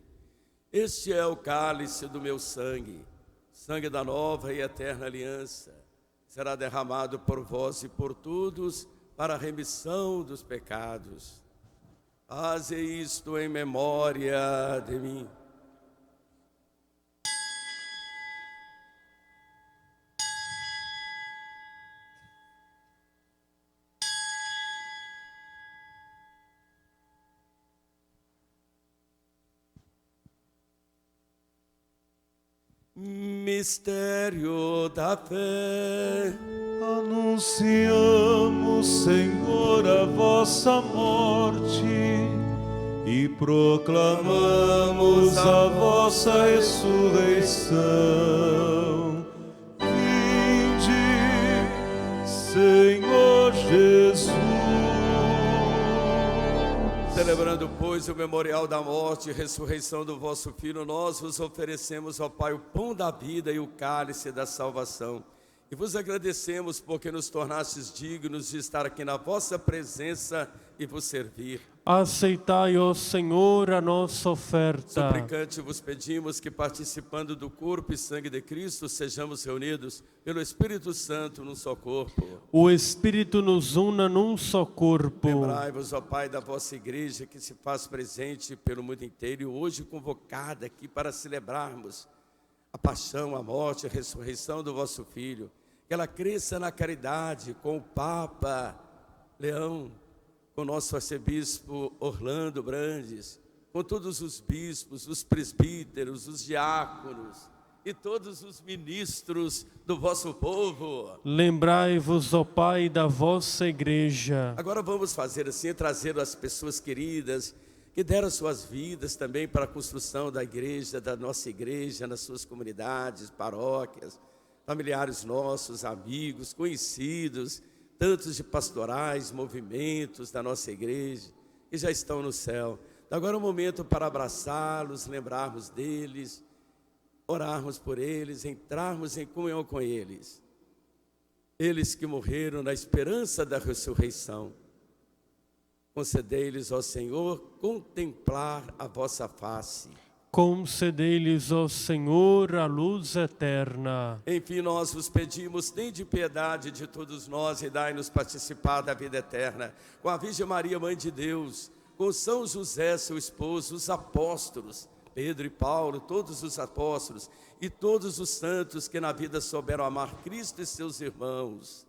Este é o cálice do meu sangue, sangue da nova e eterna aliança. Será derramado por vós e por todos para a remissão dos pecados. Fazei isto em memória de mim. Mistério da fé. Anunciamos, Senhor, a vossa morte e proclamamos a vossa ressurreição. Vinde, Senhor Jesus. Celebrando, pois, o memorial da morte e ressurreição do vosso Filho, nós vos oferecemos, ó Pai, o pão da vida e o cálice da salvação. E vos agradecemos porque nos tornastes dignos de estar aqui na vossa presença e vos servir. Aceitai, ó Senhor, a nossa oferta. Suplicante vos pedimos que, participando do corpo e sangue de Cristo, sejamos reunidos pelo Espírito Santo num só corpo. O Espírito nos una num só corpo. Lembrai-vos, ó Pai, da vossa igreja que se faz presente pelo mundo inteiro e hoje convocada aqui para celebrarmos a paixão, a morte, a ressurreição do vosso Filho. Que ela cresça na caridade com o Papa Leão, com o nosso arcebispo Orlando Brandes, com todos os bispos, os presbíteros, os diáconos e todos os ministros do vosso povo. Lembrai-vos, ó Pai, da vossa igreja. Agora vamos fazer assim, trazer as pessoas queridas que deram suas vidas também para a construção da igreja, da nossa igreja, nas suas comunidades, paróquias, familiares nossos, amigos, conhecidos, tantos de pastorais, movimentos da nossa igreja, que já estão no céu. Agora é um momento para abraçá-los, lembrarmos deles, orarmos por eles, entrarmos em comunhão com eles. Eles que morreram na esperança da ressurreição. Concedei-lhes, ó Senhor, contemplar a vossa face. Concedei-lhes, ó Senhor, a luz eterna. Enfim, nós vos pedimos, tende piedade de todos nós e dai-nos participar da vida eterna. Com a Virgem Maria, Mãe de Deus, com São José, seu esposo, os apóstolos, Pedro e Paulo, todos os apóstolos e todos os santos que na vida souberam amar Cristo e seus irmãos.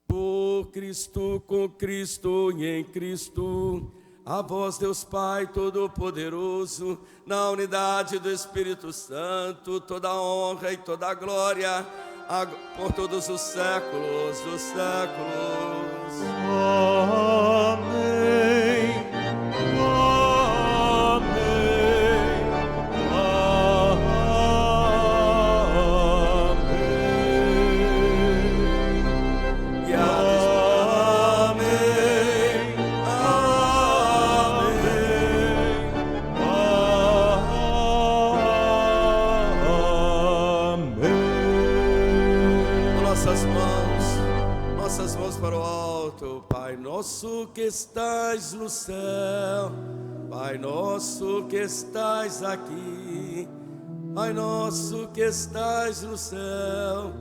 Por Cristo, com Cristo e em Cristo, a vós, Deus Pai Todo-Poderoso, na unidade do Espírito Santo, toda a honra e toda a glória, por todos os séculos dos séculos. Amém. Nosso que estais no céu, Pai nosso que estais aqui, Pai nosso que estais no céu,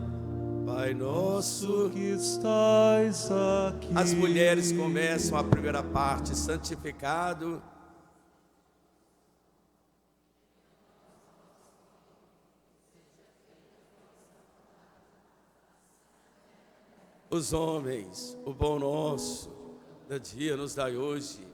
Pai nosso que estais aqui. As mulheres começam a primeira parte, santificado. Os homens, o pão nosso, da dia nos dai hoje.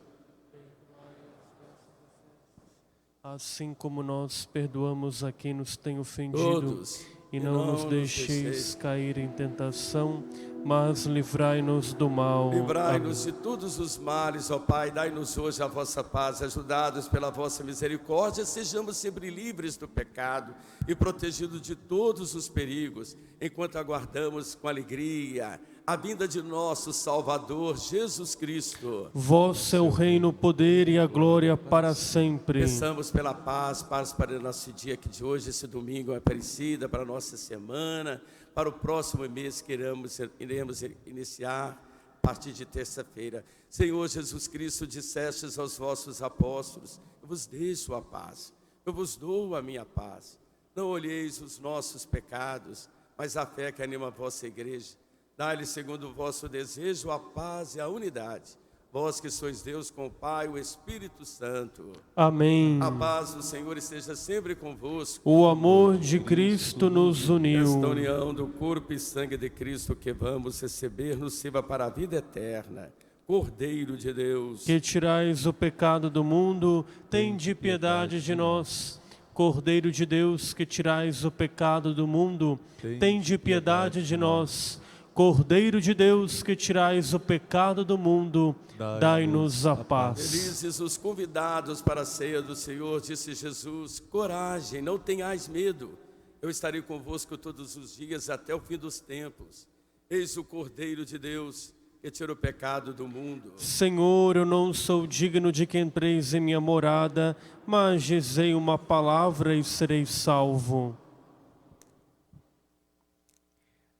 Assim como nós perdoamos a quem nos tem ofendido, Todos, e não nos deixeis cair em tentação, mas livrai-nos do mal. Livrai-nos de todos os males, ó Pai, dai-nos hoje a vossa paz, ajudados pela vossa misericórdia, sejamos sempre livres do pecado e protegidos de todos os perigos, enquanto aguardamos com alegria a vinda de nosso Salvador, Jesus Cristo. Vosso é o reino, o poder e a glória para sempre. Peçamos pela paz para o nosso dia aqui de hoje, esse domingo é Aparecida, para a nossa semana, para o próximo mês que iremos iniciar a partir de terça-feira. Senhor Jesus Cristo, dissestes aos vossos apóstolos: eu vos deixo a paz, eu vos dou a minha paz. Não olheis os nossos pecados, mas a fé que anima a vossa igreja. Dai-lhe, segundo o vosso desejo, a paz e a unidade. Vós que sois Deus com o Pai, o Espírito Santo. Amém. A paz do Senhor esteja sempre convosco. O amor de Cristo nos uniu. Esta união do corpo e sangue de Cristo que vamos receber nos sirva para a vida eterna. Cordeiro de Deus, que tirais o pecado do mundo, tende piedade de nós. Cordeiro de Deus, que tirais o pecado do mundo, tende piedade de nós. Cordeiro de Deus, que tirais o pecado do mundo, dai-nos a paz. Felizes os convidados para a ceia do Senhor, disse Jesus: coragem, não tenhais medo, eu estarei convosco todos os dias até o fim dos tempos. Eis o Cordeiro de Deus, que tira o pecado do mundo. Senhor, eu não sou digno de que entreis em minha morada, mas dizei uma palavra e serei salvo.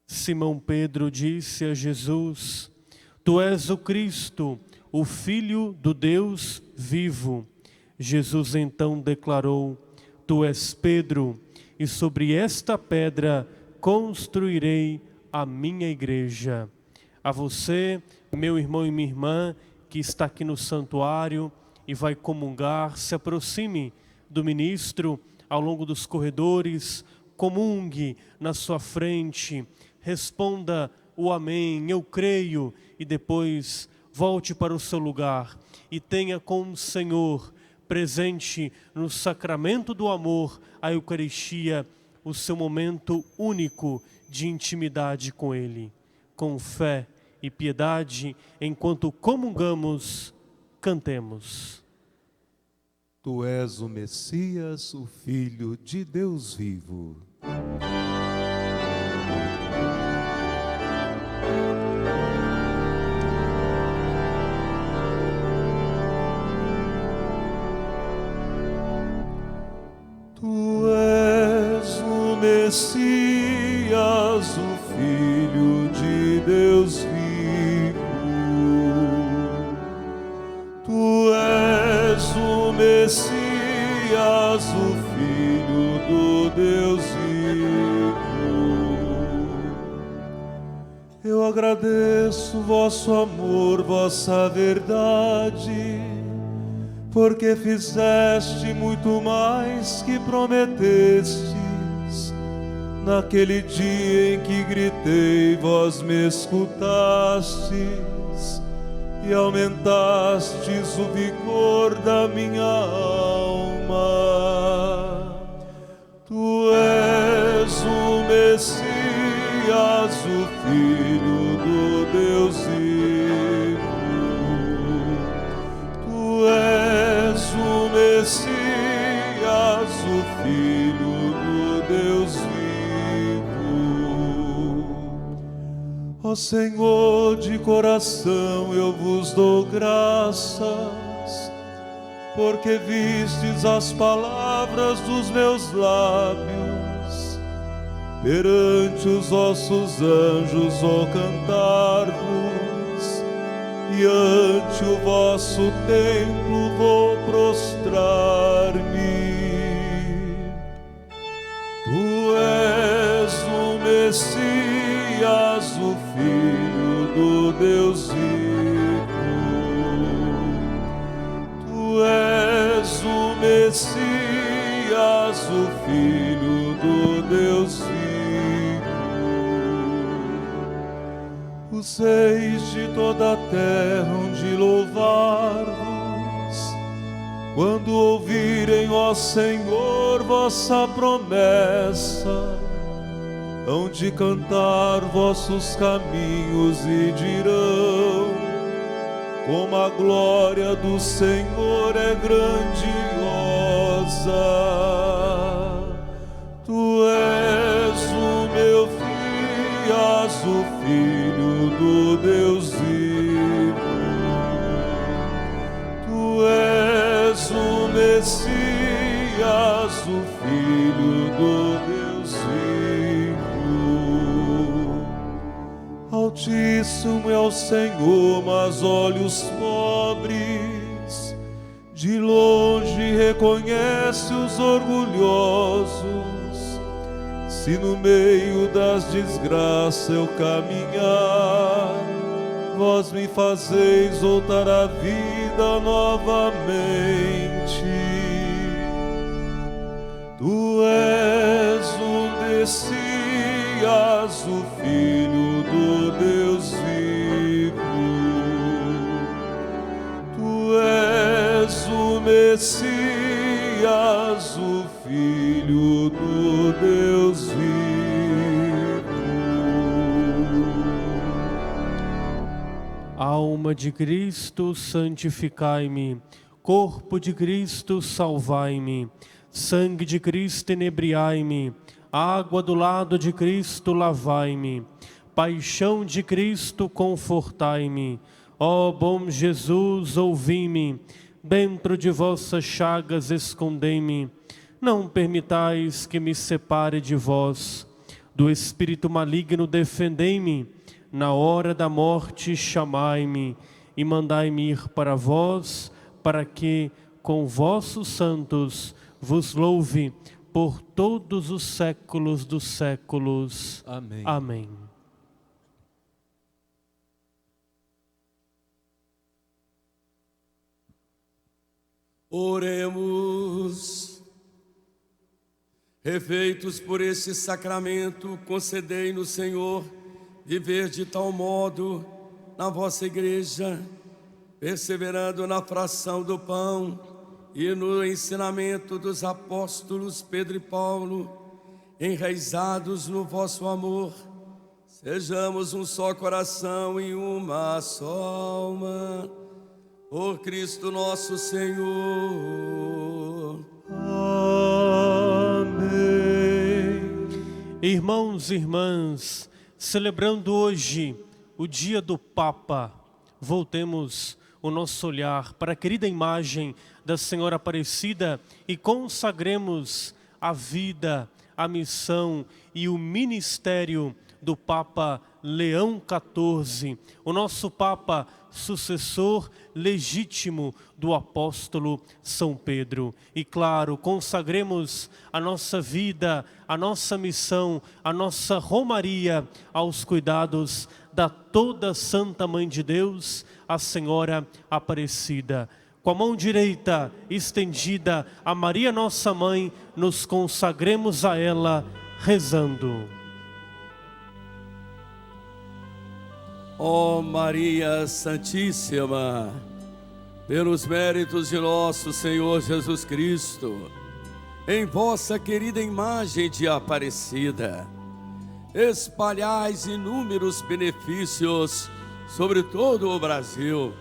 Simão Pedro disse a Jesus: Tu és o Cristo, o Filho do Deus vivo. Jesus então declarou: Tu és Pedro, e sobre esta pedra construirei a minha igreja. A você, meu irmão e minha irmã, que está aqui no santuário e vai comungar, se aproxime do ministro ao longo dos corredores, comungue na sua frente, responda o amém, eu creio, e depois volte para o seu lugar e tenha com o Senhor, presente no sacramento do amor, a Eucaristia, o seu momento único de intimidade com Ele. Com fé e piedade, enquanto comungamos, cantemos. Tu és o Messias, o Filho de Deus vivo. Tu és o Messias, o Filho de Deus vivo. Tu és o Messias, o Filho do Deus vivo. Eu agradeço vosso amor, vossa verdade, porque fizeste muito mais que prometestes. Naquele dia em que gritei, vós me escutastes e aumentastes o vigor da minha alma. Tu és o Messias, o Filho do Deus vivo. Tu és o Messias, o Filho do Deus vivo. Ó Senhor, de coração eu vos dou graças, porque vistes as palavras dos meus lábios, perante os vossos anjos vou cantar-vos, e ante o vosso templo vou prostrar-me. Tu és o Messias, o Filho do Deus vivo. Tu és o Messias, o Filho do Deus vivo. Os reis de toda a terra hão de louvar-vos, quando ouvirem, ó Senhor, vossa promessa. Hão de cantar vossos caminhos e dirão: como a glória do Senhor é grandiosa. Tu és o meu Filhas, o Filho do Deus vivo. Tu és o Messias, o Filho do Deus vivo. Altíssimo é o Senhor, mas olha os pobres, de longe reconhece os orgulhosos. Se no meio das desgraças eu caminhar, vós me fazeis voltar à vida novamente. Tu és o Messias, o Filho do Deus vivo. Tu és o Messias, o Filho do Deus vivo. Alma de Cristo, santificai-me. Corpo de Cristo, salvai-me. Sangue de Cristo, inebriai-me. Água do lado de Cristo, lavai-me. Paixão de Cristo, confortai-me. Ó bom Jesus, ouvi-me. Dentro de vossas chagas escondei-me. Não permitais que me separe de vós. Do espírito maligno defendei-me, na hora da morte chamai-me, e mandai-me ir para vós, para que, com vossos santos, vos louve por todos os séculos dos séculos. Amém. Amém. Oremos. Refeitos por este sacramento, concedei-nos, Senhor, viver de tal modo na vossa igreja, perseverando na fração do pão e no ensinamento dos apóstolos Pedro e Paulo, enraizados no vosso amor, sejamos um só coração e uma só alma, por Cristo nosso Senhor. Irmãos e irmãs, celebrando hoje o dia do Papa, voltemos o nosso olhar para a querida imagem da Senhora Aparecida e consagremos a vida, a missão e o ministério do Papa Leão XIV, o nosso Papa sucessor legítimo do apóstolo São Pedro. E claro, consagremos a nossa vida, a nossa missão, a nossa romaria aos cuidados da toda Santa Mãe de Deus, a Senhora Aparecida. Com a mão direita estendida a Maria nossa Mãe, nos consagremos a ela rezando. Ó Maria Santíssima, pelos méritos de nosso Senhor Jesus Cristo, em vossa querida imagem de Aparecida, espalhais inúmeros benefícios sobre todo o Brasil.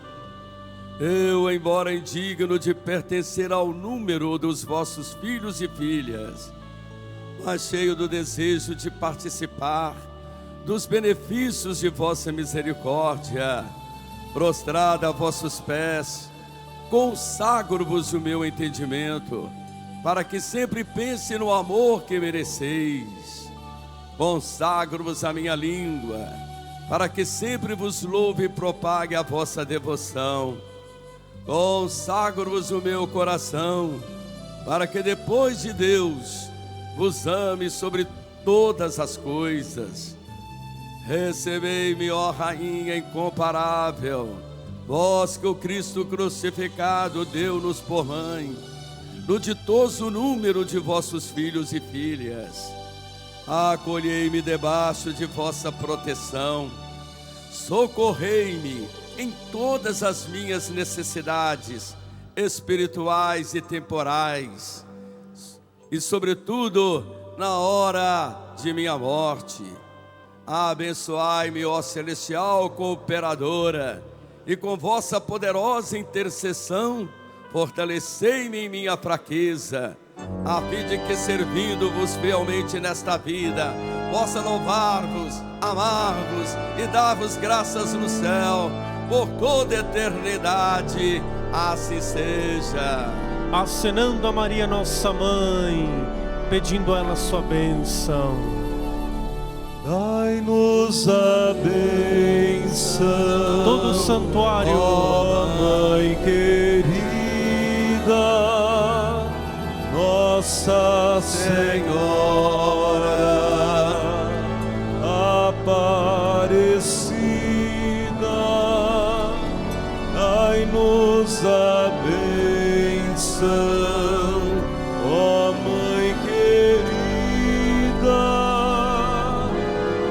Eu, embora indigno de pertencer ao número dos vossos filhos e filhas, mas cheio do desejo de participar dos benefícios de vossa misericórdia, prostrada a vossos pés, consagro-vos o meu entendimento, para que sempre pense no amor que mereceis. Consagro-vos a minha língua, para que sempre vos louve e propague a vossa devoção. Consagro-vos o meu coração, para que depois de Deus vos ame sobre todas as coisas. Recebei-me, ó Rainha incomparável, vós que o Cristo crucificado deu-nos por mãe, no ditoso número de vossos filhos e filhas. Acolhei-me debaixo de vossa proteção, socorrei-me em todas as minhas necessidades espirituais e temporais, e sobretudo na hora de minha morte. Abençoai-me, ó celestial cooperadora, e com vossa poderosa intercessão, fortalecei-me em minha fraqueza, a fim de que, servindo-vos fielmente nesta vida, possa louvar-vos, amar-vos e dar-vos graças no céu, por toda a eternidade. Assim seja. Acenando a Maria nossa Mãe, pedindo a ela sua bênção. Dai-nos a bênção, Todo o santuário, ó Mãe querida, Nossa Senhora Aparecida, dai-nos a bênção, ó Mãe querida,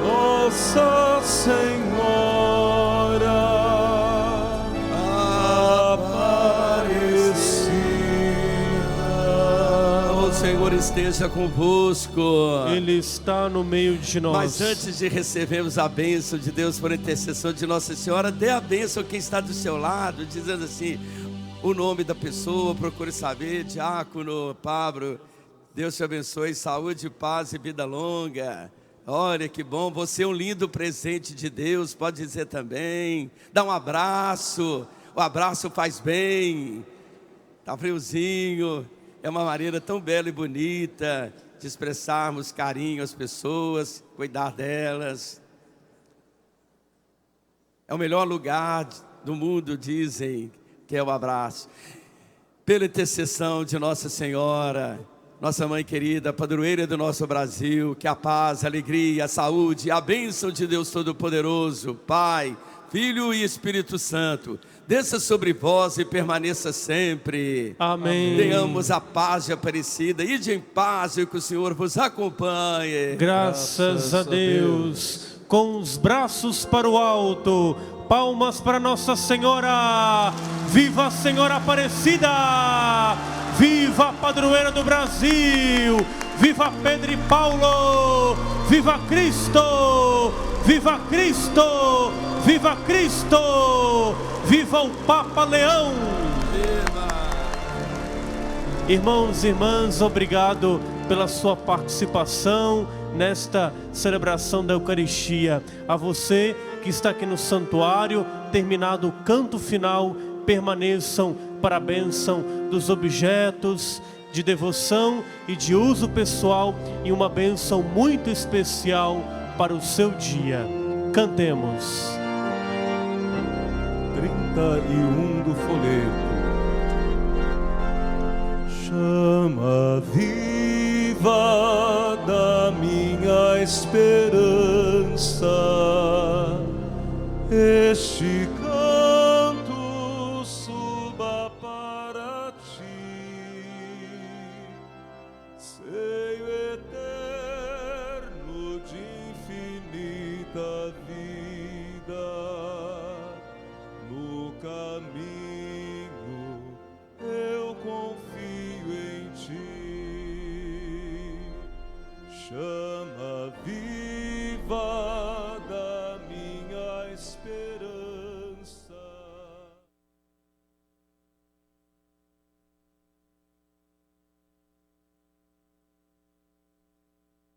Nossa Senhora Aparecida. O Senhor esteja convosco. Ele está no meio de nós. Mas antes de recebermos a bênção de Deus por intercessão de Nossa Senhora, dê a bênção a quem está do seu lado, dizendo assim, o nome da pessoa, procure saber, diácono Pablo, Deus te abençoe, saúde, paz e vida longa. Olha que bom, você é um lindo presente de Deus, pode dizer também. Dá um abraço, o abraço faz bem. Tá friozinho, É uma maneira tão bela e bonita de expressarmos carinho às pessoas, cuidar delas. É o melhor lugar do mundo, dizem, que é o abraço. Pela intercessão de Nossa Senhora, nossa mãe querida, padroeira do nosso Brasil, que a paz, a alegria, a saúde, a bênção de Deus Todo-Poderoso, Pai, Filho e Espírito Santo, desça sobre vós e permaneça sempre. Amém. Tenhamos a paz de Aparecida. Ide em paz e que o Senhor vos acompanhe. Graças a Deus. Com os braços para o alto, palmas para Nossa Senhora. Viva a Senhora Aparecida! Viva a padroeira do Brasil! Viva Pedro e Paulo! Viva Cristo! Viva Cristo! Viva Cristo! Viva o Papa Leão! Irmãos e irmãs, obrigado pela sua participação nesta celebração da Eucaristia. A você que está aqui no santuário, terminado o canto final, permaneçam para a bênção dos objetos de devoção e de uso pessoal e uma bênção muito especial para o seu dia. Cantemos. 31 do folheto. Chama viva da minha esperança, este canto suba para ti, seio eterno de infinita vida, no caminho